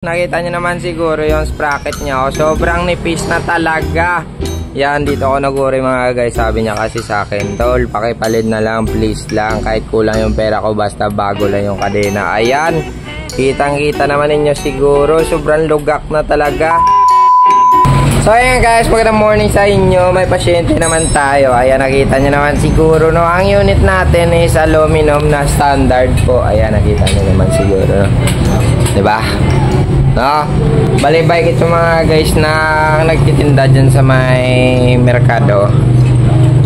Nakita nyo naman siguro yung sprocket niya. Sobrang nipis na talaga. Yan, dito ako naguri mga guys. Sabi niya kasi sa akin, tol, pakipalit na lang, please lang. Kahit kulang yung pera ko, basta bago lang yung kadena. Ayan, kitang-kita naman ninyo siguro. Sobrang lugak na talaga. So ayan guys, magandang morning sa inyo. May pasyente naman tayo. Ayan, nakita nyo naman siguro, no? Ang unit natin is aluminum na standard po. Ayan, nakita nyo naman siguro, no? Diba? No? Balibay ito mga guys na nagtitinda dyan sa may merkado.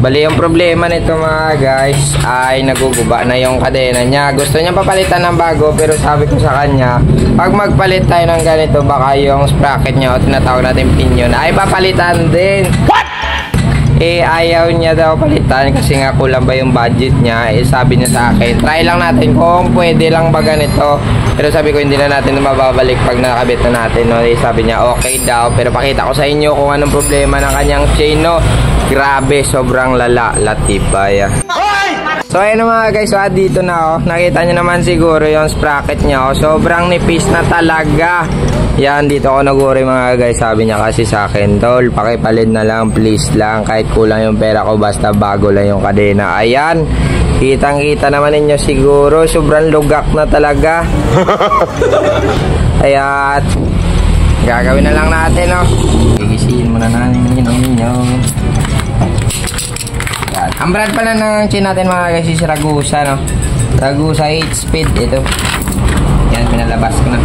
Bali yung problema nito mga guys ay naguguba na yung kadena niya. Gusto niya papalitan ng bago, pero sabi ko sa kanya, pag magpalit tayo ng ganito, baka yung sprocket niya o tinatawag natin pinion ay papalitan din. What? Eh ayaw niya daw palitan kasi nga kulang ba yung budget niya. Eh sabi niya sa akin, try lang natin kung pwede lang ba ganito. Pero sabi ko hindi na natin mababalik pag nakabit na natin, no? Eh sabi niya okay daw, pero pakita ko sa inyo kung anong problema ng kanyang chain, no? Grabe, sobrang lala, latibay. So ayun mga guys, so dito na, oh. Nakita niyo naman siguro yung sprocket niya, oh. Sobrang nipis na talaga. Yan, dito ako naguri mga guys. Sabi niya kasi sa akin, tol, pakipalit na lang, please lang. Kahit kulang yung pera ko, basta bago lang yung kadena. Ayan, kitang-kita naman ninyo siguro. Sobrang lugak na talaga. Ayan, gagawin na lang natin, oh. Gigisiin muna natin ninyo. Ang brand pala ng chain natin mga guys is Ragusa, no? Ragusa 8-speed ito. Yan, pinalabas ko na.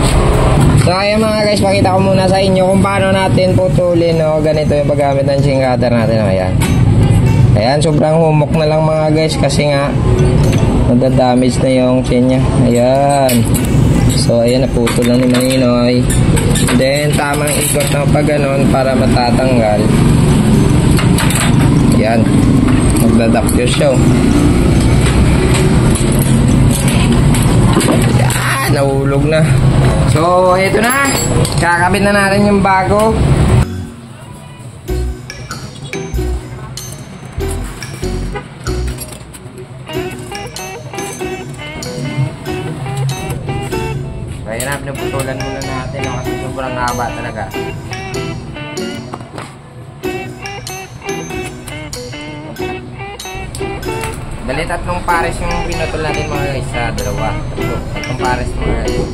So ayan mga guys, pakita ko muna sa inyo kung paano natin putulin, no? Ganito yung paggamit ng chain cutter natin, no? Ayan. Ayan, sobrang humok na lang mga guys kasi nga nadadamage na yung chain nya. Ayan. So ayan, naputol lang ni Maninoy. Then tamang ikot ng pag ganon para matatanggal. Ayan, magdadakyo siya. Ayan, nahulog na. So ito na, kakabit na natin yung bago. So ayan na, pinuputulan muna natin, no? Kasi sobrang haba talaga. Bali, tatlong pares yung pinutol natin mga guys sa dalawa. Tatlong pares mga guys.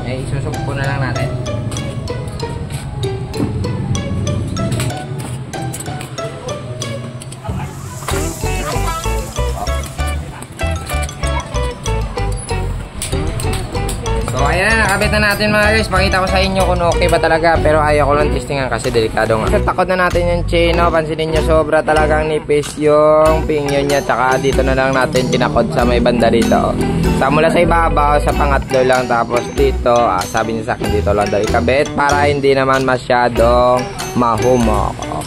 Eh, isusugpo na lang natin. So ayan, nakabit na natin mga guys. Pakita ko sa inyo kung okay ba talaga, pero ayaw ko lang testingan kasi delikado nga. So takot na natin yung chain, no? Pansinin nyo, sobra talagang nipis yung pinion nya. Tsaka dito na lang natin kinakot sa may banda dito, oh. Sa mula sa ibabaw, sa pangatlo lang. Tapos dito, sabi niya sa akin dito lang daw ikabit para hindi naman masyadong mahumok, oh.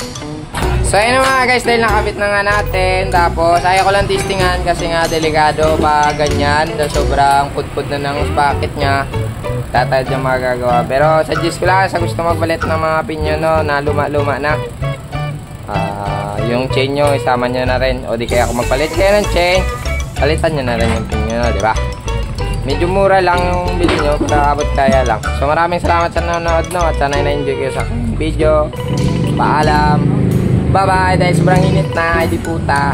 So ayun mga guys, dahil nakabit na nga natin. Tapos ayaw ko lang testingan kasi nga delikado pa ganyan. Sobrang pudpud na ng sprocket nya. Tatad yung magagawa. Pero suggest ko lang sa gusto magpalit ng mga pinyo, no, na luma-luma na. Yung chain nyo, isama nyo na rin. O di kaya kung magpalit kayo ng chain, palitan nyo na rin yung pinyo, no, diba? Medyo mura lang yung bili nyo, pero abot kaya lang. So maraming salamat sa nanonood, no, at sana na-enjoy kayo sa video. Paalam. Bye bye, dahil sobrang init na, hindi puta.